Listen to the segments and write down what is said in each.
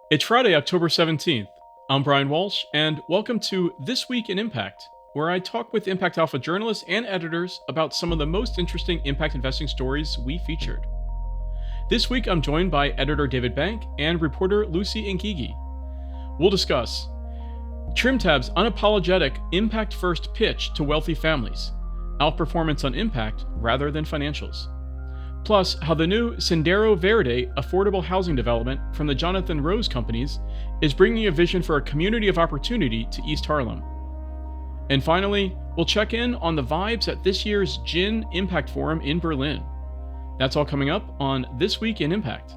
It's Friday, October 17th. I'm Brian Walsh, and welcome to This Week in Impact, where I talk with ImpactAlpha journalists and editors about some of the most interesting impact investing stories we featured. This week, I'm joined by editor David Bank and reporter Lucy Ngige. We'll discuss Trimtab's unapologetic impact first pitch to wealthy families, outperformance on impact rather than financials. Plus, how the new Sendero Verde affordable housing development from the Jonathan Rose Companies is bringing a vision for a community of opportunity to East Harlem. And finally, we'll check in on the vibes at this year's GIIN Impact Forum in Berlin. That's all coming up on This Week in Impact.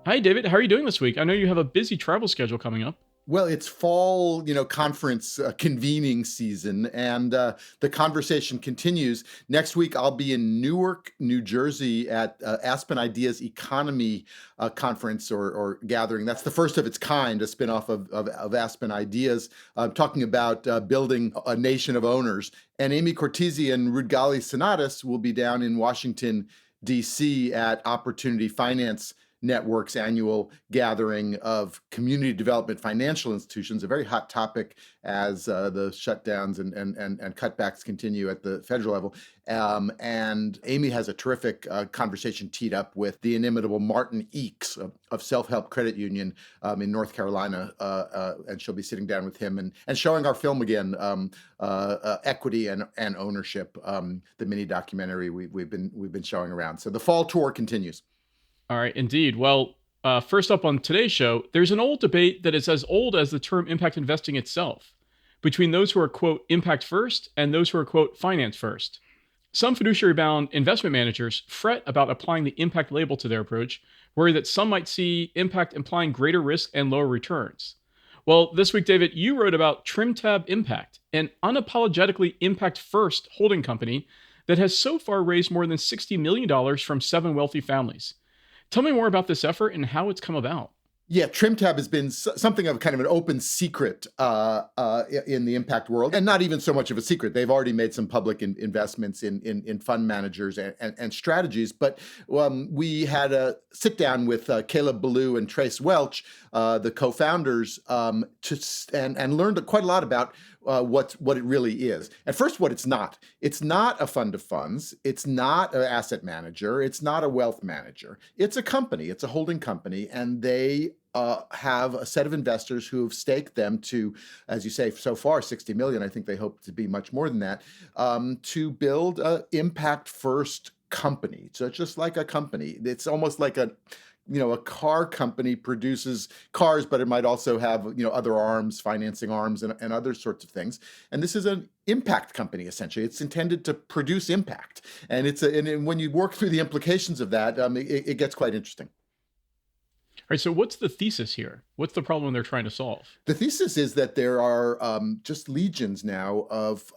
Hi, David. How are you doing this week? I know you have a busy travel schedule coming up. Well, it's fall, conference convening season, and the conversation continues. Next week, I'll be in Newark, New Jersey at Aspen Ideas Economy Conference or gathering. That's the first of its kind, a spinoff of Aspen Ideas, talking about building a nation of owners. And Amy Cortese and Rudgali Sinatus will be down in Washington, D.C. at Opportunity Finance Network's annual gathering of community development financial institutions, a very hot topic as the shutdowns and cutbacks continue at the federal level. And Amy has a terrific conversation teed up with the inimitable Martin Eakes of Self-Help Credit Union in North Carolina, and she'll be sitting down with him and showing our film again, Equity and Ownership, the mini documentary we've been showing around. So the fall tour continues. All right, indeed. Well, first up on today's show, there's an old debate that is as old as the term impact investing itself, between those who are, quote, impact first and those who are, quote, finance first. Some fiduciary-bound investment managers fret about applying the impact label to their approach, worry that some might see impact implying greater risk and lower returns. Well, this week, David, you wrote about Trimtab Impact, an unapologetically impact-first holding company that has so far raised more than $60 million from 7 wealthy families. Tell me more about this effort and how it's come about. Yeah, Trimtab has been something of kind of an open secret in the impact world, and not even so much of a secret. They've already made some public investments in fund managers and strategies. But we had a sit down with Caleb Ballou and Trace Welch, the co-founders, and learned quite a lot about what it really is. At first, what it's not. It's not a fund of funds. It's not an asset manager. It's not a wealth manager. It's a company. It's a holding company, and they have a set of investors who have staked them to, as you say, so far 60 million. I think they hope to be much more than that, to build an impact first company. So it's just like a company. It's almost like a car company produces cars, but it might also have, other arms, financing arms, and other sorts of things. And this is an impact company, essentially. It's intended to produce impact. And and when you work through the implications of that, it gets quite interesting. All right, so what's the thesis here? What's the problem they're trying to solve? The thesis is that there are just legions now of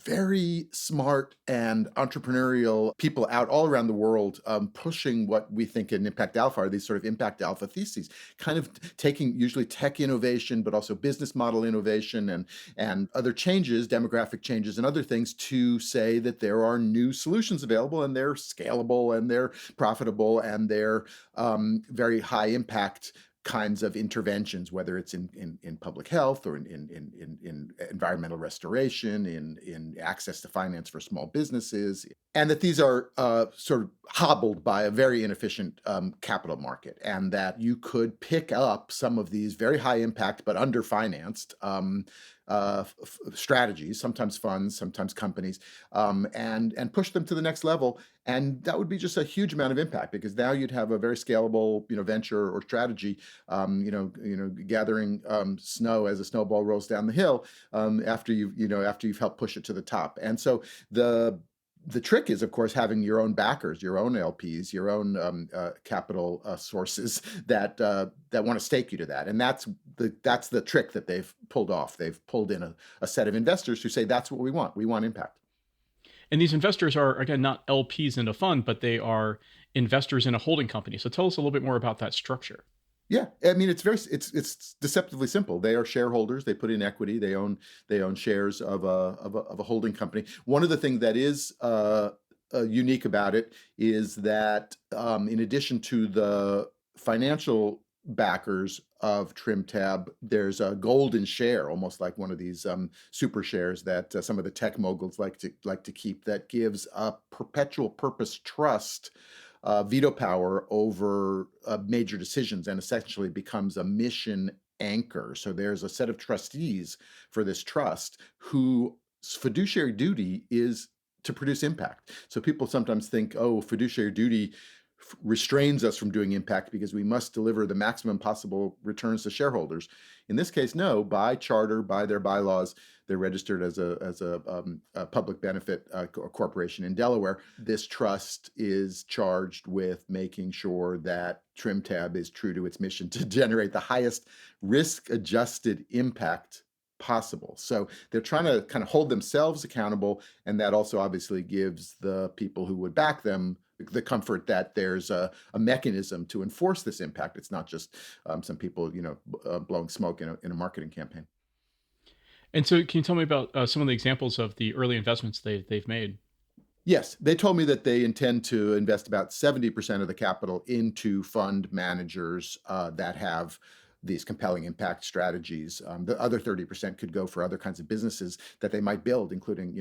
very smart and entrepreneurial people out all around the world pushing what we think in ImpactAlpha are these sort of impact alpha theses, kind of taking usually tech innovation, but also business model innovation and other changes, demographic changes and other things to say that there are new solutions available and they're scalable and they're profitable and they're very high impact kinds of interventions, whether it's in public health or in environmental restoration, in access to finance for small businesses, and that these are sort of hobbled by a very inefficient capital market, and that you could pick up some of these very high impact but underfinanced strategies, sometimes funds, sometimes companies, and push them to the next level. And that would be just a huge amount of impact, because now you'd have a very scalable, venture or strategy, gathering snow as a snowball rolls down the hill, after you've helped push it to the top. And so the trick is, of course, having your own backers, your own LPs, your own capital sources that want to stake you to that. And that's the trick that they've pulled off. They've pulled in a set of investors who say, that's what we want. We want impact. And these investors are, again, not LPs in a fund, but they are investors in a holding company. So tell us a little bit more about that structure. Yeah, I mean, it's deceptively simple. They are shareholders. They put in equity. They own shares of a holding company. One of the things that is unique about it is that in addition to the financial backers of Trimtab, there's a golden share, almost like one of these super shares that some of the tech moguls like to keep, that gives a perpetual purpose trust veto power over major decisions, and essentially becomes a mission anchor. So there's a set of trustees for this trust whose fiduciary duty is to produce impact. So people sometimes think, oh, fiduciary duty restrains us from doing impact because we must deliver the maximum possible returns to shareholders. In this case, no. By charter, by their bylaws, they're registered as a public benefit corporation in Delaware. This trust is charged with making sure that Trimtab is true to its mission to generate the highest risk-adjusted impact possible. So they're trying to kind of hold themselves accountable, and that also obviously gives the people who would back them the comfort that there's a mechanism to enforce this impact. It's not just some people, blowing smoke in a marketing campaign. And so, can you tell me about some of the examples of the early investments they've made? Yes, they told me that they intend to invest about 70% of the capital into fund managers that have these compelling impact strategies. The other 30% could go for other kinds of businesses that they might build, including,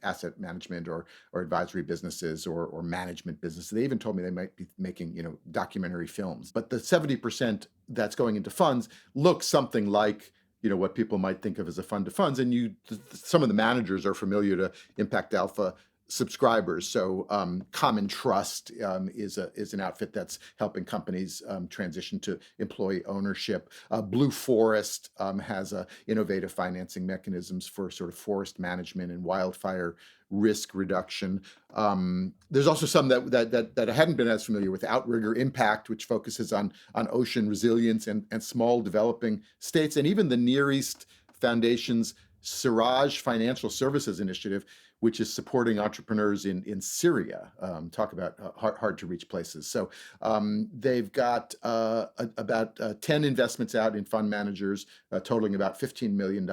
asset management or advisory businesses or management businesses. They even told me they might be making, documentary films. But the 70% that's going into funds looks something like what people might think of as a fund to funds, and some of the managers are familiar to ImpactAlpha subscribers. So Common Trust is an outfit that's helping companies transition to employee ownership. Blue Forest has innovative financing mechanisms for sort of forest management and wildfire risk reduction. There's also some that I hadn't been as familiar with. Outrigger Impact, which focuses on ocean resilience and small developing states, and even the Near East Foundation's Siraj Financial Services Initiative, which is supporting entrepreneurs in Syria. Talk about hard to reach places. So they've got about 10 investments out in fund managers, totaling about $15 million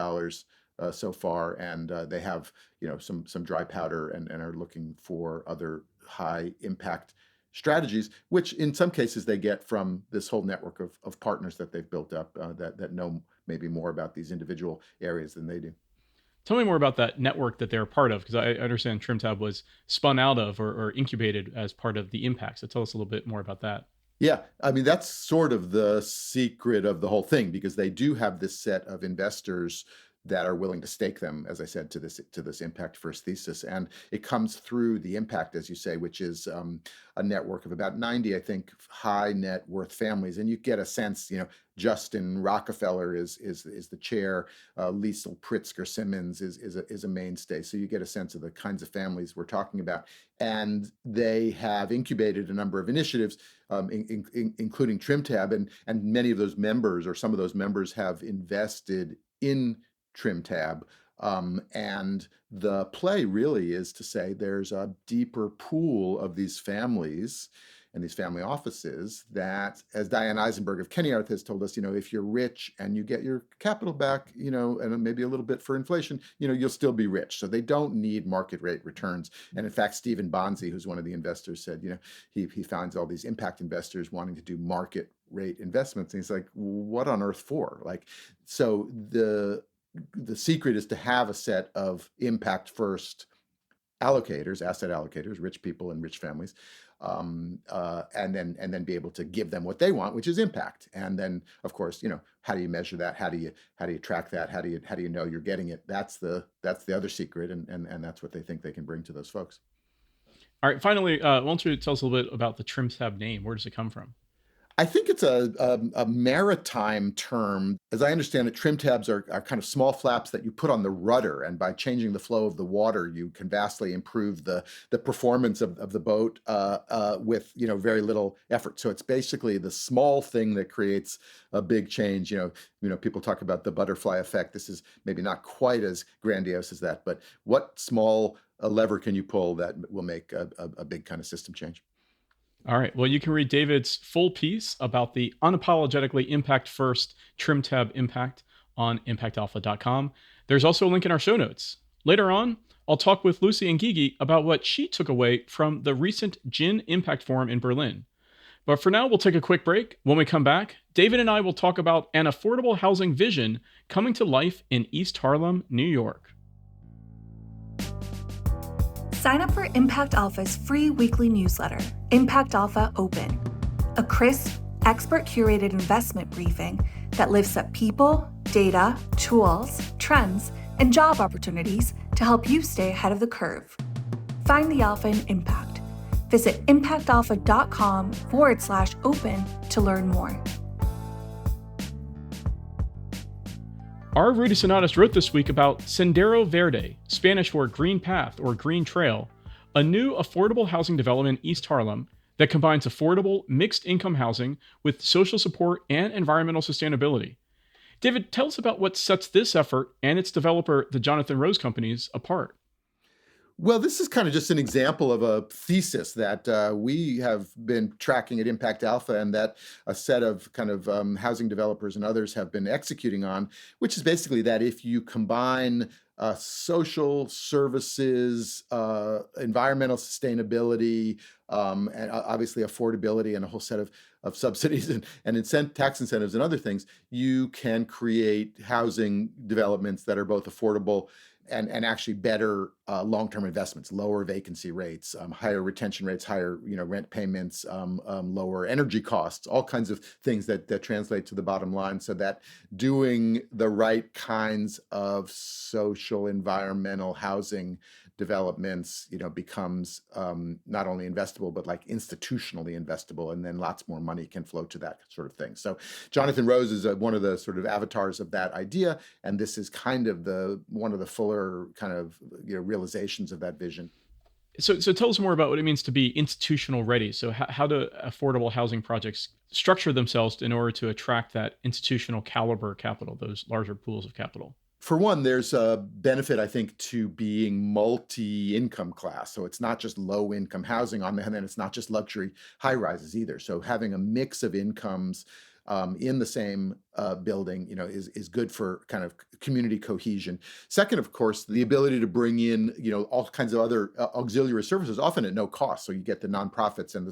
so far, and they have some dry powder and are looking for other high impact strategies, which in some cases they get from this whole network of partners that they've built up that know maybe more about these individual areas than they do. Tell me more about that network that they're a part of, because I understand Trimtab was spun out of or incubated as part of the Impact. So tell us a little bit more about that. Yeah, I mean, that's sort of the secret of the whole thing, because they do have this set of investors that are willing to stake them, as I said, to this impact first thesis. And it comes through the Impact, as you say, which is a network of about 90, I think, high net worth families. And you get a sense, Justin Rockefeller is the chair, Liesl Pritzker Simmons is a mainstay. So you get a sense of the kinds of families we're talking about. And they have incubated a number of initiatives, including Trimtab, and many of those members, or some of those members, have invested in Trimtab. And the play really is to say there's a deeper pool of these families and these family offices that, as Diane Eisenberg of Kennyarth has told us, if you're rich and you get your capital back, and maybe a little bit for inflation, you'll still be rich. So they don't need market rate returns. And in fact, Stephen Bonzi, who's one of the investors, said, he finds all these impact investors wanting to do market rate investments. And he's like, what on earth for? So the secret is to have a set of impact first allocators, asset allocators, rich people and rich families, and then be able to give them what they want, which is impact. And then, of course, how do you measure that? How do you track that? How do you know you're getting it? That's the other secret, and that's what they think they can bring to those folks. All right, finally, why don't you tell us a little bit about the Trimtab name? Where does it come from? I think it's a maritime term. As I understand it, trim tabs are kind of small flaps that you put on the rudder, and by changing the flow of the water, you can vastly improve the performance of the boat with very little effort. So it's basically the small thing that creates a big change. People talk about the butterfly effect. This is maybe not quite as grandiose as that, but what small lever can you pull that will make a big kind of system change? All right. Well, you can read David's full piece about the unapologetically impact first Trimtab impact on impactalpha.com. There's also a link in our show notes. Later on, I'll talk with Lucy Ngige about what she took away from the recent GIIN Impact Forum in Berlin. But for now, we'll take a quick break. When we come back, David and I will talk about an affordable housing vision coming to life in East Harlem, New York. Sign up for Impact Alpha's free weekly newsletter, Impact Alpha Open, a crisp, expert-curated investment briefing that lifts up people, data, tools, trends, and job opportunities to help you stay ahead of the curve. Find the Alpha in Impact. Visit impactalpha.com/open to learn more. Our Rudy Sonatas wrote this week about Sendero Verde, Spanish for green path or green trail, a new affordable housing development in East Harlem that combines affordable mixed income housing with social support and environmental sustainability. David, tell us about what sets this effort and its developer, the Jonathan Rose Companies, apart. Well, this is kind of just an example of a thesis that we have been tracking at Impact Alpha and that a set of kind of housing developers and others have been executing on, which is basically that if you combine social services, environmental sustainability, and obviously affordability and a whole set of subsidies and tax incentives and other things, you can create housing developments that are both affordable and actually better long-term investments, lower vacancy rates, higher retention rates, higher rent payments, lower energy costs, all kinds of things that translate to the bottom line, so that doing the right kinds of social environmental housing developments becomes not only investable but like institutionally investable, and then lots more money can flow to that sort of thing. So Jonathan Rose is one of the sort of avatars of that idea, and this is kind of one of the fuller kind of realizations of that vision. So tell us more about what it means to be institutional ready. So how do affordable housing projects structure themselves in order to attract that institutional caliber capital, those larger pools of capital? For one, there's a benefit, I think, to being multi-income class. So it's not just low-income housing on the hand, and it's not just luxury high-rises either. So having a mix of incomes in the same building, is good for kind of community cohesion. Second, of course, the ability to bring in, all kinds of other auxiliary services, often at no cost. So you get the nonprofits and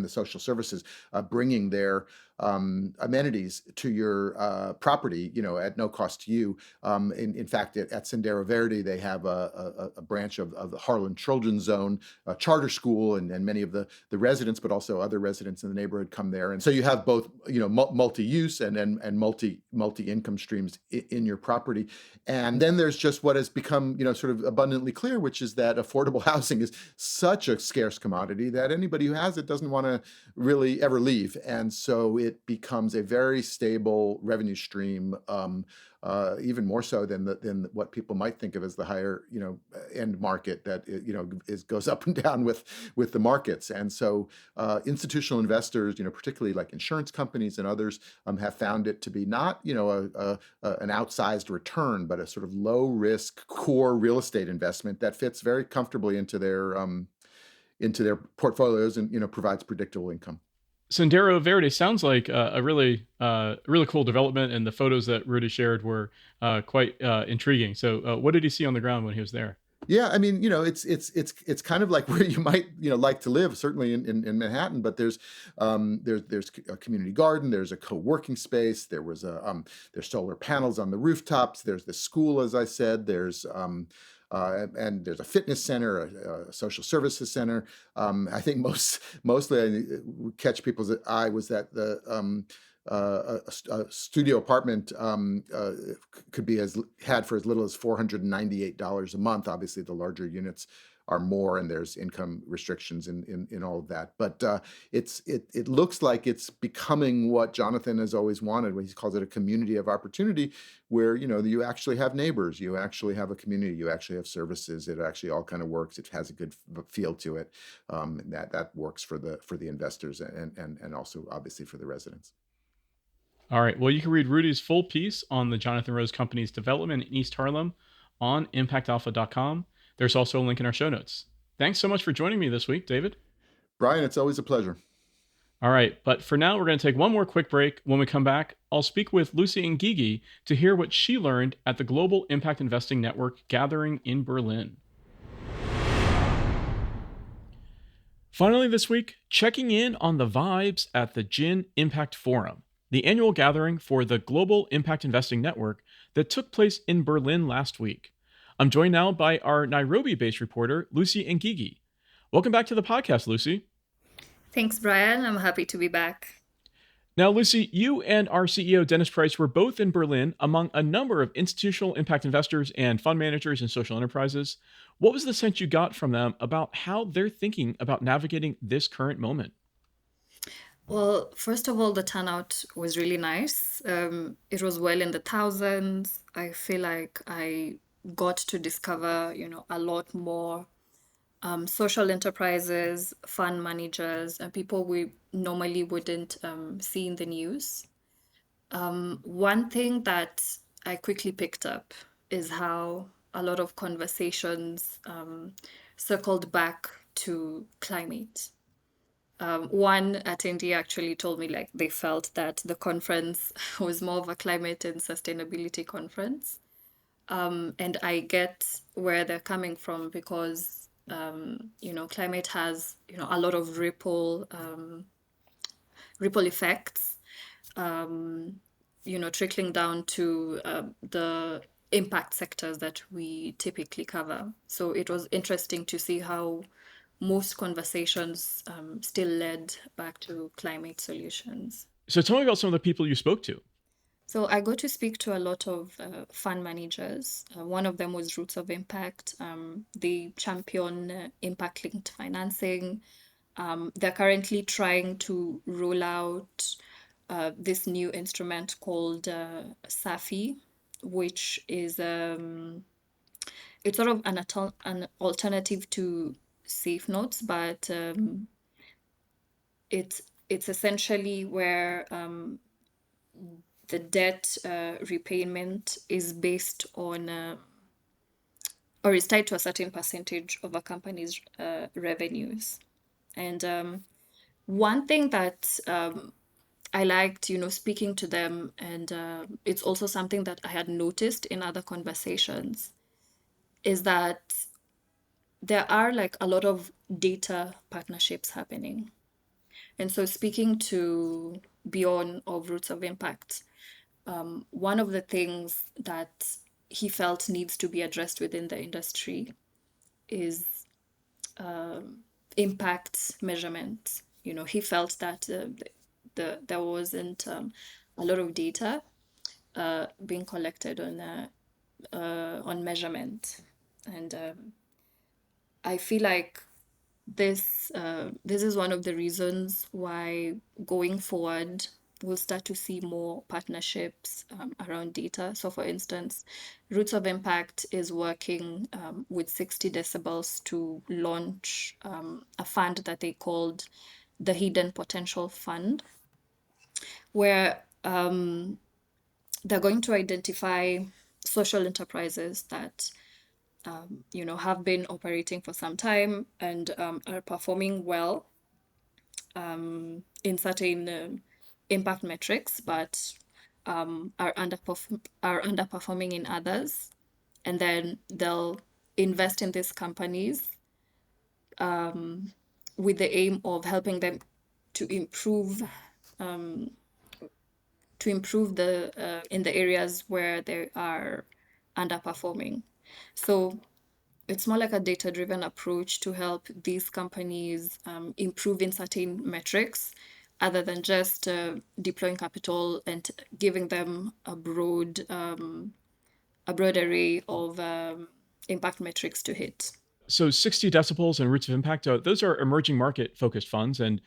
the social services bringing their amenities to your property, at no cost to you. In fact, at Sendero Verde, they have a branch of the Harlem Children's Zone, a charter school, and many of the residents, but also other residents in the neighborhood come there. And so you have both, multi-use and multi-income streams in your property. And then there's just what has become, sort of abundantly clear, which is that affordable housing is such a scarce commodity that anybody who has it doesn't want to really ever leave. And so it becomes a very stable revenue stream, even more so than what people might think of as the higher, end market that goes up and down with the markets. And so institutional investors, particularly like insurance companies and others, have found it to be not, an outsized return, but a sort of low risk core real estate investment that fits very comfortably into their portfolios and provides predictable income. Sendero Verde sounds like a really cool development, and the photos that Rudy shared were quite intriguing. So what did he see on the ground when he was there? Yeah, I mean, it's kind of like where you might, like to live, certainly in Manhattan. But there's a community garden, there's a co-working space, there's solar panels on the rooftops, there's the school, as I said, and there's a fitness center, a social services center. I think mostly catch people's eye was that a studio apartment could be had for as little as $498 a month. Obviously, the larger units are more, and there's income restrictions in all of that. But it looks like it's becoming what Jonathan has always wanted. He calls it a community of opportunity, where you actually have neighbors, you actually have a community, you actually have services. It actually all kind of works. It has a good feel to it. That works for the investors and also obviously for the residents. All right. Well, you can read Rudy's full piece on the Jonathan Rose Company's development in East Harlem on impactalpha.com. There's also a link in our show notes. Thanks so much for joining me this week, David. Brian, it's always a pleasure. All right. But for now, we're going to take one more quick break. When we come back, I'll speak with Lucy Ngige to hear what she learned at the Global Impact Investing Network gathering in Berlin. Finally, this week, checking in on the vibes at the GIIN Impact Forum, the annual gathering for the Global Impact Investing Network that took place in Berlin last week. I'm joined now by our Nairobi based reporter, Lucy Ngige. Welcome back to the podcast, Lucy. Thanks, Brian. I'm happy to be back. Now, Lucy, you and our CEO, Dennis Price, were both in Berlin among a number of institutional impact investors and fund managers and social enterprises. What was the sense you got from them about how they're thinking about navigating this current moment? Well, first of all, the turnout was really nice. It was well in the thousands. I feel like I got to discover, a lot more social enterprises, fund managers, and people we normally wouldn't see in the news. One thing that I quickly picked up is how a lot of conversations circled back to climate. One attendee actually told me like they felt that the conference was more of a climate and sustainability conference. And I get where they're coming from because, climate has, a lot of ripple effects, trickling down to the impact sectors that we typically cover. So it was interesting to see how most conversations still led back to climate solutions. So tell me about some of the people you spoke to. So I got to speak to a lot of fund managers. One of them was Roots of Impact. They champion impact-linked financing. They're currently trying to roll out this new instrument called SAFI, which is it's sort of an alternative to safe notes, but it's essentially where the debt repayment is based on or is tied to a certain percentage of a company's revenues. And one thing that I liked, speaking to them, and it's also something that I had noticed in other conversations, is that there are like a lot of data partnerships happening. And so speaking to Bjorn of Roots of Impact, one of the things that he felt needs to be addressed within the industry is impact measurement. He felt that there wasn't a lot of data being collected on measurement, and I feel like this is one of the reasons why going forward we'll start to see more partnerships around data. So, for instance, Roots of Impact is working with 60 Decibels to launch a fund that they called the Hidden Potential Fund, where they're going to identify social enterprises that have been operating for some time and are performing well in certain impact metrics, but are underperforming in others, and then they'll invest in these companies with the aim of helping them to improve the in the areas where they are underperforming. So it's more like a data-driven approach to help these companies improve in certain metrics, other than just deploying capital and giving them a broad array of impact metrics to hit. So 60 Decibels and Roots of Impact, those are emerging market focused funds. And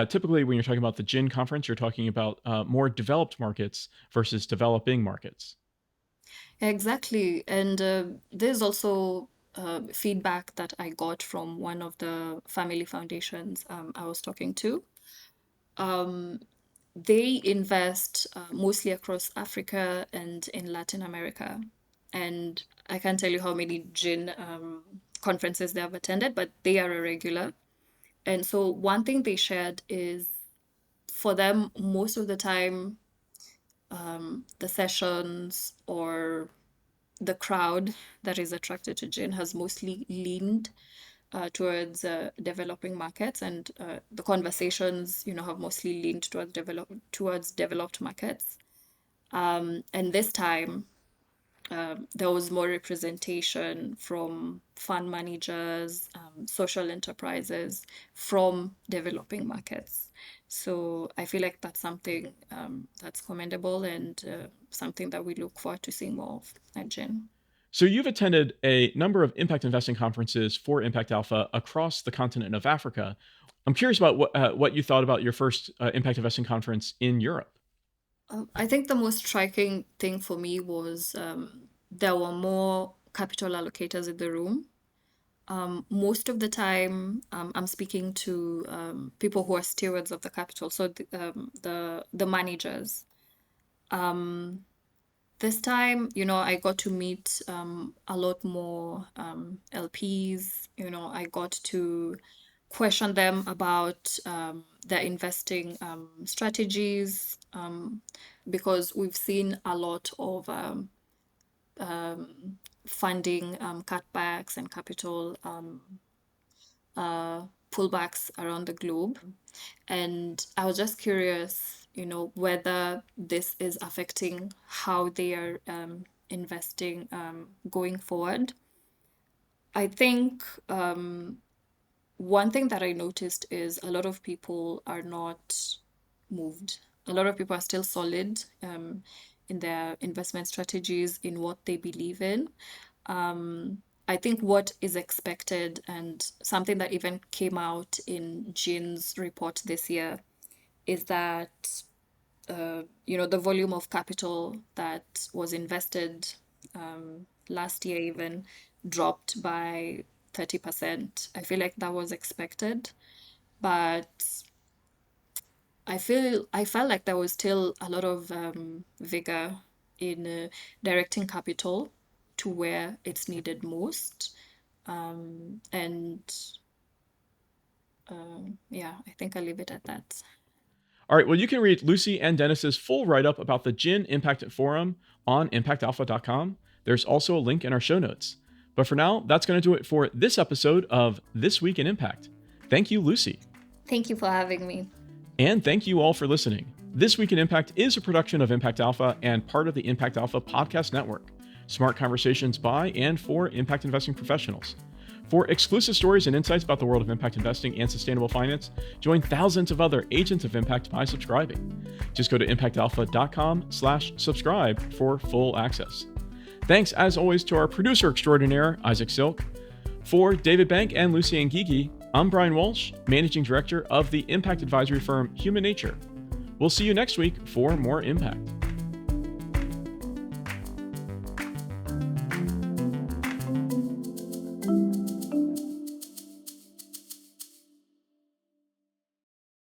typically when you're talking about the GIIN conference, you're talking about more developed markets versus developing markets. Exactly. And there's also feedback that I got from one of the family foundations I was talking to. They invest mostly across Africa and in Latin America. And I can't tell you how many GIIN conferences they have attended, but they are a regular. And so one thing they shared is for them, most of the time, the sessions or the crowd that is attracted to GIIN has mostly leaned towards developing markets, and the conversations, have mostly leaned towards developed markets. And this time, there was more representation from fund managers, social enterprises from developing markets. So I feel like that's something that's commendable, and something that we look forward to seeing more of at GIIN. So you've attended a number of impact investing conferences for ImpactAlpha across the continent of Africa. I'm curious about what you thought about your first impact investing conference in Europe. I think the most striking thing for me was there were more capital allocators in the room. Most of the time, I'm speaking to people who are stewards of the capital, so the managers. This time, I got to meet a lot more LPs. I got to question them about their investing strategies, because we've seen a lot of funding cutbacks and capital pullbacks around the globe. And I was just curious, whether this is affecting how they are investing going forward. I think one thing that I noticed is a lot of people are not moved. A lot of people are still solid in their investment strategies, in what they believe in. I think what is expected, and something that even came out in GIIN's report this year, is that the volume of capital that was invested last year even dropped by 30%. I feel like that was expected, but I felt like there was still a lot of vigor in directing capital to where it's needed most. And yeah, I think I'll leave it at that. All right, well, you can read Lucy and Dennis's full write-up about the GIIN Impact Forum on impactalpha.com. There's also a link in our show notes. But for now, that's going to do it for this episode of This Week in Impact. Thank you, Lucy. Thank you for having me. And thank you all for listening. This Week in Impact is a production of ImpactAlpha and part of the ImpactAlpha podcast network. Smart conversations by and for impact investing professionals. For exclusive stories and insights about the world of impact investing and sustainable finance, join thousands of other agents of impact by subscribing. Just go to impactalpha.com/subscribe for full access. Thanks, as always, to our producer extraordinaire, Isaac Silk. For David Bank and Lucy Ngige, I'm Brian Walsh, Managing Director of the impact advisory firm Human Nature. We'll see you next week for more impact.